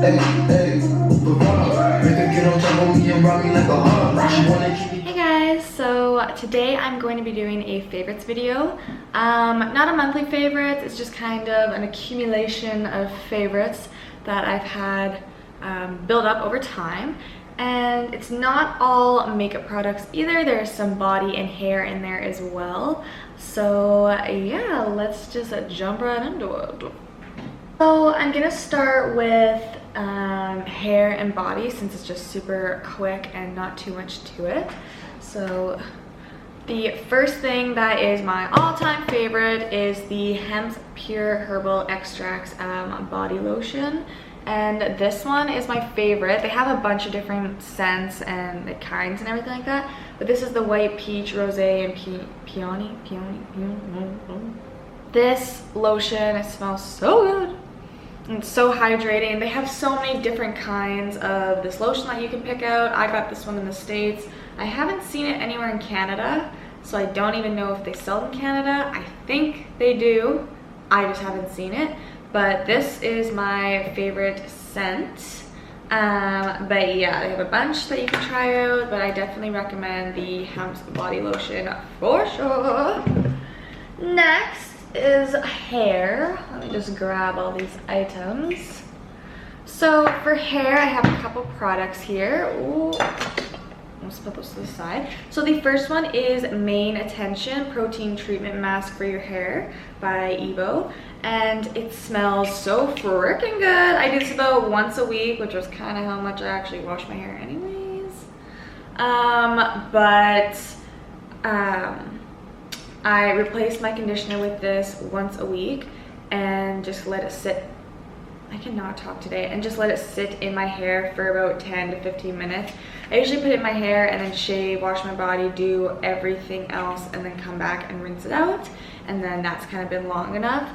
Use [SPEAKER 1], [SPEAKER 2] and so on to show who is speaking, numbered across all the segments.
[SPEAKER 1] Hey guys, so today I'm going to be doing a favorites video. Not a monthly favorites, it's just kind of an accumulation of favorites that I've had build up over time. And it's not all makeup products either, there's some body and hair in there as well. So yeah, let's just jump right into it. So I'm gonna start with hair and body since it's just super quick and not too much to it. So the first thing that is my all-time favorite is the Hemp Pure Herbal Extracts body lotion. And this one is my favorite. They have a bunch of different scents and the kinds and everything like that. But this is the white peach, rosé, and peony. This lotion, it smells so good. And it's so hydrating. They have so many different kinds of this lotion that you can pick out. I got this one in the States. I haven't seen it anywhere in Canada, so I don't even know if they sell it in Canada. I think they do. I just haven't seen it. But this is my favorite scent. But yeah, they have a bunch that you can try out, but I definitely recommend the Hemp body lotion for sure. Next is hair. Let me just grab all these items. So for hair, I have a couple products here. Ooh. Let's put those to the side. So the first one is Main Attention Protein Treatment Mask for Your Hair by Ebo. And it smells so freaking good. I do this about once a week, which was kind of how much I actually wash my hair anyways. I replace my conditioner with this once a week and just let it sit. I cannot talk today. And just let it sit in my hair for about 10 to 15 minutes. I usually put it in my hair and then shave, wash my body, do everything else, and then come back and rinse it out. And then that's kind of been long enough.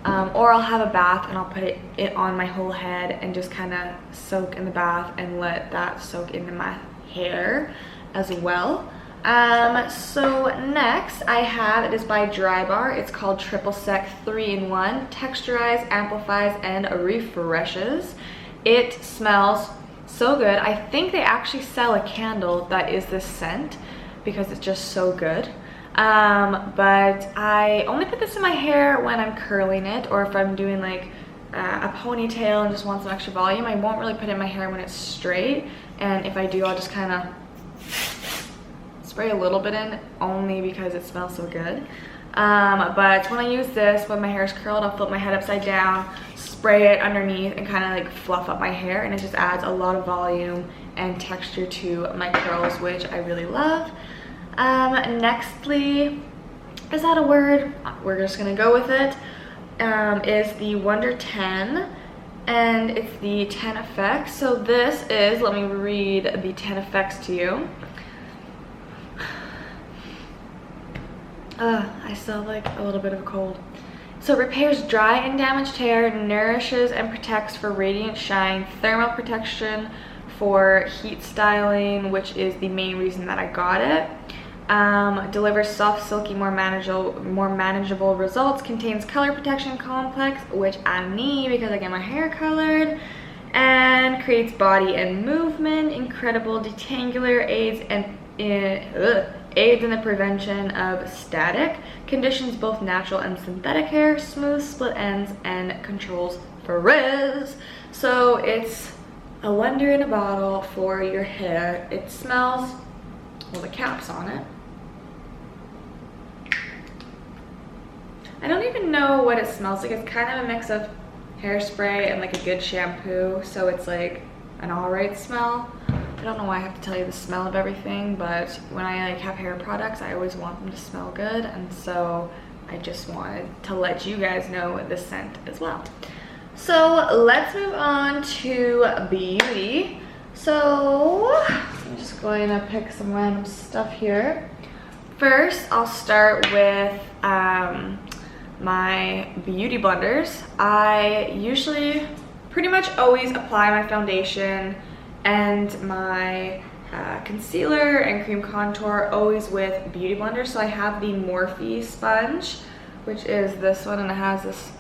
[SPEAKER 1] Or I'll have a bath and I'll put it on my whole head and just kind of soak in the bath and let that soak into my hair as well. So next I have, it is by Dry Bar. It's called Triple Sec 3-in-1, texturizes, amplifies, and refreshes. It smells so good. I think they actually sell a candle that is this scent because it's just so good. But I only put this in my hair when I'm curling it, or if I'm doing like a ponytail and just want some extra volume. I won't really put it in my hair when it's straight, and if I do, I'll just kind of spray a little bit in, only because it smells so good. But when I use this, when my hair is curled, I'll flip my head upside down, spray it underneath, and kind of like fluff up my hair, and it just adds a lot of volume and texture to my curls, which I really love. Nextly, is that a word? We're just gonna go with it. Is the Wonder 10, and it's the 10 effects. So this is, let me read the 10 effects to you. I still have like a little bit of a cold. So it repairs dry and damaged hair, nourishes and protects for radiant shine, thermal protection for heat styling, which is the main reason that I got it. Delivers soft, silky, more manageable results, contains color protection complex, which I need because I get my hair colored, and creates body and movement, incredible detangular, aids in the prevention of static, conditions both natural and synthetic hair, smooth split ends, and controls frizz. So it's a wonder in a bottle for your hair. It smells, well, the cap's on it. I don't even know what it smells like. It's kind of a mix of hairspray and like a good shampoo, so it's like an alright smell. I don't know why I have to tell you the smell of everything, but when I like have hair products, I always want them to smell good, and so I just wanted to let you guys know the scent as well. So let's move on to beauty. So I'm just going to pick some random stuff here. First, I'll start with my beauty blenders. I usually pretty much always apply my foundation and my concealer and cream contour always with beauty blenders. So I have the Morphe sponge, which is this one, and it has this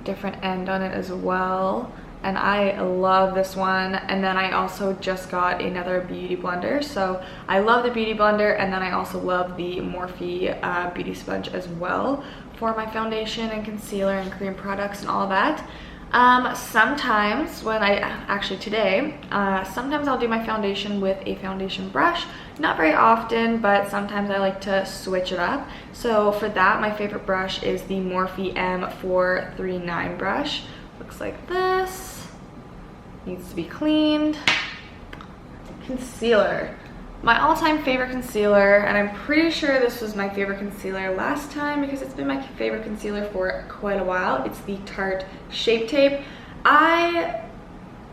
[SPEAKER 1] different end on it as well. and I love this one. And then I also just got another beauty blender, so I love the beauty blender, and then I also love the Morphe beauty sponge as well for my foundation and concealer and cream products and all that. Sometimes when today, sometimes I'll do my foundation with a foundation brush. Not very often, but sometimes I like to switch it up. So for that, my favorite brush is the Morphe M439 brush. Looks like this. Needs to be cleaned. Concealer. My all-time favorite concealer, and I'm pretty sure this was my favorite concealer last time because it's been my favorite concealer for quite a while. It's the Tarte Shape Tape. I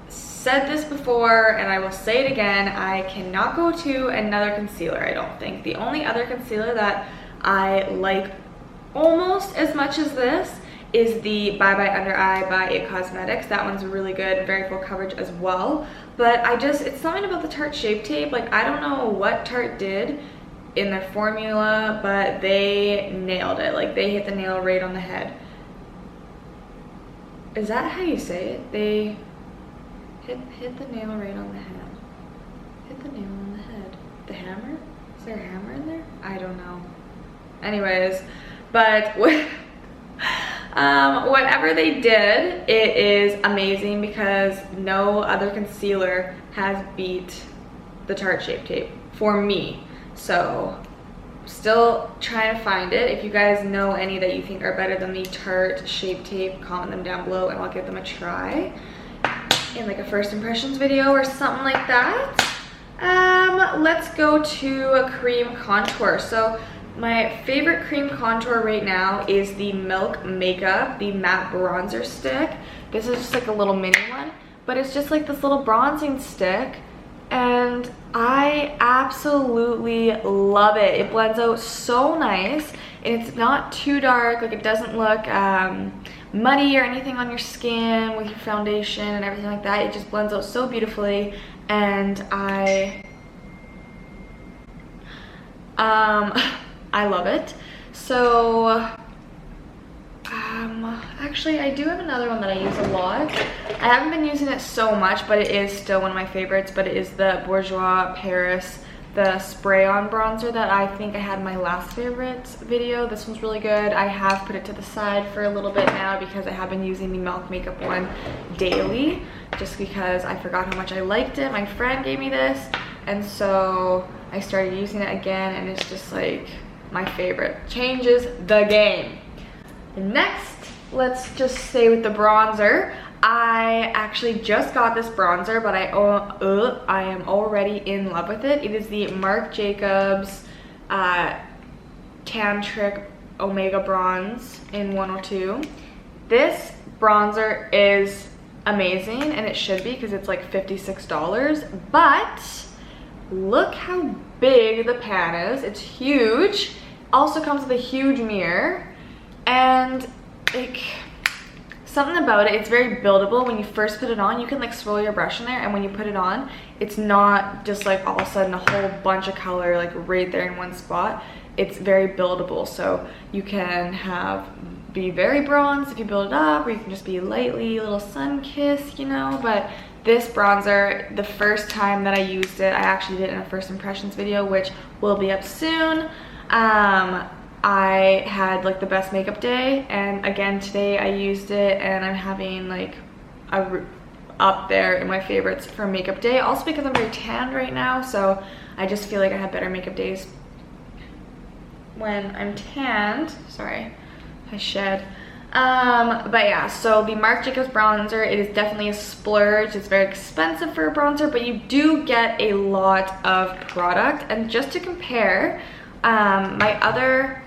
[SPEAKER 1] said this before and I will say it again, I cannot go to another concealer, I don't think. The only other concealer that I like almost as much as this is the Bye Bye Under Eye by It Cosmetics. That one's really good, very full coverage as well. But it's something about the Tarte Shape Tape. Like, I don't know what Tarte did in their formula, but they nailed it. Like, they hit the nail right on the head. Is that how you say it? They hit the nail right on the head. Hit the nail on the head. The hammer? Is there a hammer in there? I don't know. Anyways, but whatever they did, it is amazing because no other concealer has beat the Tarte Shape Tape for me. So still trying to find it. If you guys know any that you think are better than the Tarte Shape Tape, comment them down below and I'll give them a try in like a first impressions video or something like that. Let's go to a cream contour. So my favorite cream contour right now is the Milk Makeup, the matte bronzer stick. This is just like a little mini one, but it's just like this little bronzing stick, and I absolutely love it. It blends out so nice, and it's not too dark. Like, it doesn't look muddy or anything on your skin with your foundation and everything like that. It just blends out so beautifully, and I love it. So actually I do have another one that I use a lot. I haven't been using it so much, but it is still one of my favorites, but it is the Bourgeois Paris, the spray on bronzer that I think I had in my last favorites video. This one's really good. I have put it to the side for a little bit now because I have been using the Milk Makeup one daily, just because I forgot how much I liked it. My friend gave me this, and so I started using it again, and it's just like my favorite. Changes the game. Next, let's just stay with the bronzer. I actually just got this bronzer, but I am already in love with it. It is the Marc Jacobs Tantric Omega Bronze in 102. This bronzer is amazing, and it should be because it's like $56, but look how big the pan is. It's huge. Also comes with a huge mirror, and like something about it, it's very buildable. When you first put it on, you can like swirl your brush in there, and when you put it on, it's not just like all of a sudden a whole bunch of color like right there in one spot. It's very buildable, so you can be very bronzed if you build it up, or you can just be lightly a little sun-kissed, you know. But this bronzer, the first time that I used it, I actually did it in a first impressions video, which will be up soon. I had like the best makeup day, and again today I used it, and I'm having like up there in my favorites for makeup day. Also because I'm very tanned right now, so I just feel like I have better makeup days when I'm tanned. Sorry, I shed. But yeah, so the Marc Jacobs bronzer, it is definitely a splurge. It's very expensive for a bronzer, but you do get a lot of product. And just to compare, my other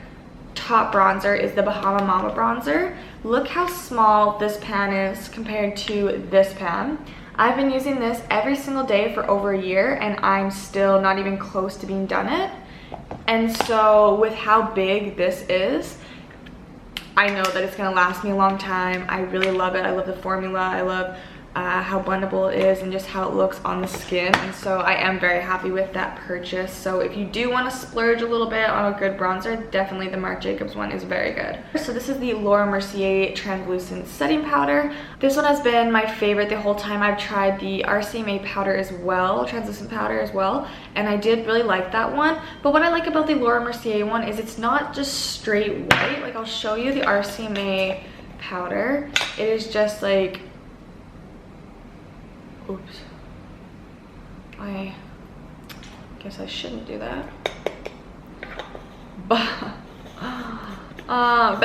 [SPEAKER 1] top bronzer is the Bahama Mama bronzer. Look how small this pan is compared to this pan. I've been using this every single day for over a year, and I'm still not even close to being done it. And so with how big this is, I know that it's gonna last me a long time. I really love it. I love the formula. I love how blendable it is and just how it looks on the skin. And so I am very happy with that purchase. So if you do want to splurge a little bit on a good bronzer, definitely the Marc Jacobs one is very good. So this is the Laura Mercier translucent setting powder. This one has been my favorite the whole time. I've tried the RCMA powder as well, translucent powder as well, and I did really like that one. But what I like about the Laura Mercier one is it's not just straight white. Like, I'll show you the RCMA powder. It is just like, oops, I guess I shouldn't do that. But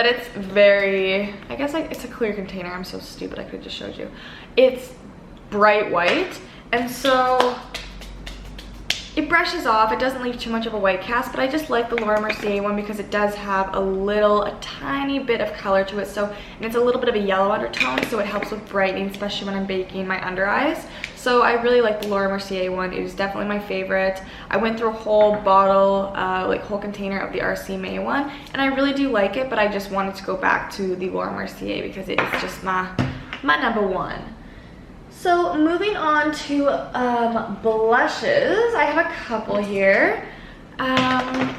[SPEAKER 1] it's very, I guess it's a clear container. I'm so stupid, I could have just showed you. It's bright white, and so it brushes off. It doesn't leave too much of a white cast, but I just like the Laura Mercier one because it does have a tiny bit of color to it. So, and it's a little bit of a yellow undertone, so it helps with brightening, especially when I'm baking my under eyes. So I really like the Laura Mercier one. It was definitely my favorite. I went through a whole bottle, like whole container of the RCMA one, and I really do like it, but I just wanted to go back to the Laura Mercier because it is just my number one. So moving on to blushes, I have a couple here. I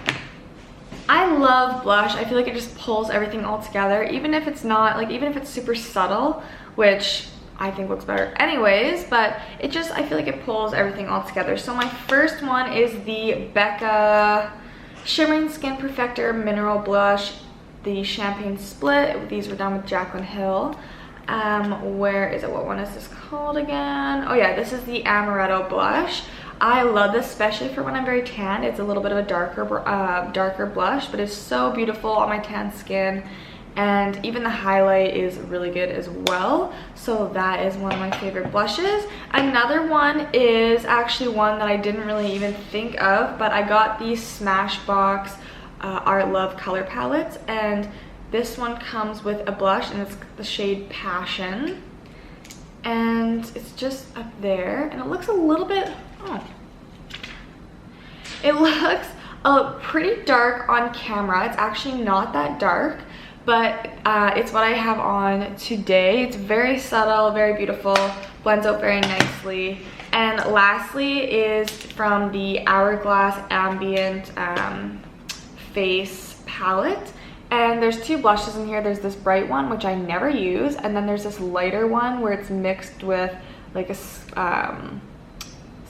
[SPEAKER 1] love blush. I feel like it just pulls everything all together, even if it's not, like, even if it's super subtle, which I think looks better anyways, but it just, I feel like it pulls everything all together. So my first one is the Becca Shimmering Skin Perfector Mineral Blush, the Champagne Split. These were done with Jaclyn Hill. Where is it? What one is this called again? Oh yeah, this is the Amaretto blush. I love this, especially for when I'm very tan. It's a little bit of a darker blush, but it's so beautiful on my tan skin, and even the highlight is really good as well. So that is one of my favorite blushes. Another one is actually one that I didn't really even think of, but I got these Smashbox art.love color palettes, and this one comes with a blush, and it's the shade Passion, and it's just up there, and it looks a little bit, it looks pretty dark on camera. It's actually not that dark, but it's what I have on today. It's very subtle, very beautiful, blends out very nicely. And lastly is from the Hourglass Ambient face palette. And there's two blushes in here. There's this bright one, which I never use, and then there's this lighter one where it's mixed with like a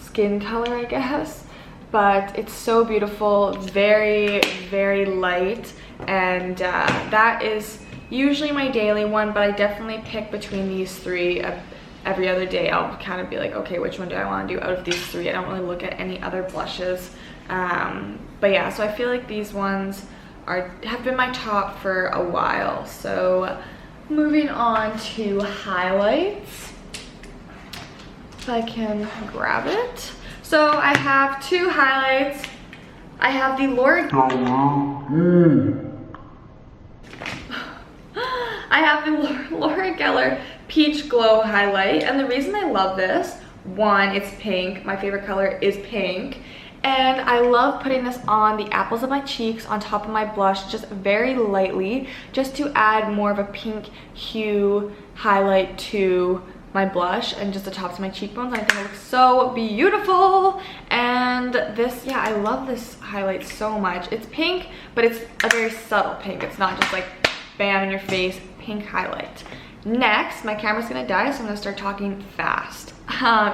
[SPEAKER 1] skin color, I guess. But it's so beautiful, very, very light, and that is usually my daily one, but I definitely pick between these three. Every other day I'll kind of be like, okay, which one do I want to do out of these three? I don't really look at any other blushes. But yeah, so I feel like these ones have been my top for a while. So moving on to highlights, if I can grab it. So I have two highlights. I have the Laura Geller Peach Glow highlight, and the reason I love this, one, it's pink. My favorite color is pink. And I love putting this on the apples of my cheeks on top of my blush, just very lightly, just to add more of a pink hue highlight to my blush and just the tops of my cheekbones. I think it looks so beautiful. And this, yeah, I love this highlight so much. It's pink, but it's a very subtle pink. It's not just like bam in your face pink highlight. Next, my camera's gonna die, so I'm gonna start talking fast.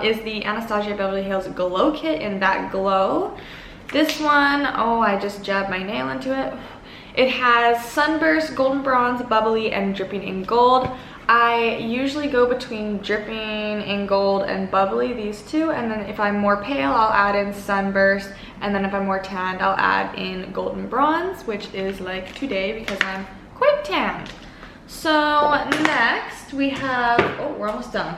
[SPEAKER 1] Is the Anastasia Beverly Hills Glow Kit in That Glow. This one, oh, I just jabbed my nail into it. It has Sunburst, Golden Bronze, Bubbly, and Dripping in Gold. I usually go between Dripping in Gold and Bubbly, these two, and then if I'm more pale, I'll add in Sunburst, and then if I'm more tanned, I'll add in Golden Bronze, which is like today because I'm quite tanned. So next we have, oh, we're almost done.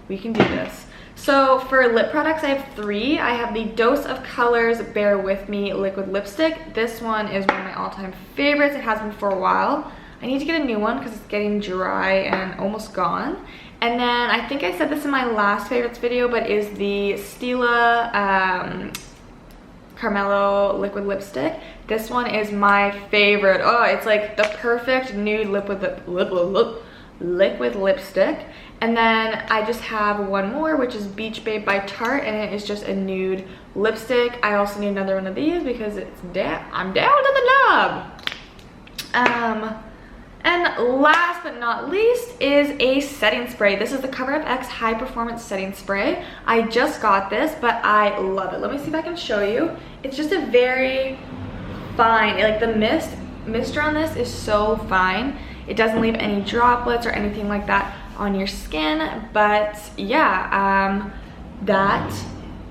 [SPEAKER 1] We can do this. So for lip products, I have three. I have the Dose of Colors Bear With Me liquid lipstick. This one is one of my all-time favorites. It has been for a while. I need to get a new one because it's getting dry and almost gone. And then I think I said this in my last favorites video, but is the Stila Carmello liquid lipstick. This one is my favorite. Oh, it's like the perfect nude liquid lipstick, And then I just have one more, which is Beach Babe by Tarte, and it is just a nude lipstick. I also need another one of these because I'm down to the nub. And last but not least is a setting spray. This is the Cover Up X High Performance Setting Spray. I just got this, but I love it. Let me see if I can show you. It's just a very fine, like the mister on this is so fine. It doesn't leave any droplets or anything like that on your skin. But yeah, that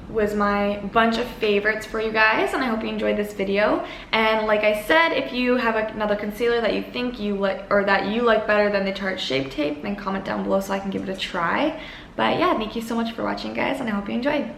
[SPEAKER 1] was my bunch of favorites for you guys, and I hope you enjoyed this video. And like I said, if you have another concealer that you think you like, or that you like better than the Tarte Shape Tape, then comment down below so I can give it a try. But yeah, thank you so much for watching, guys, and I hope you enjoyed.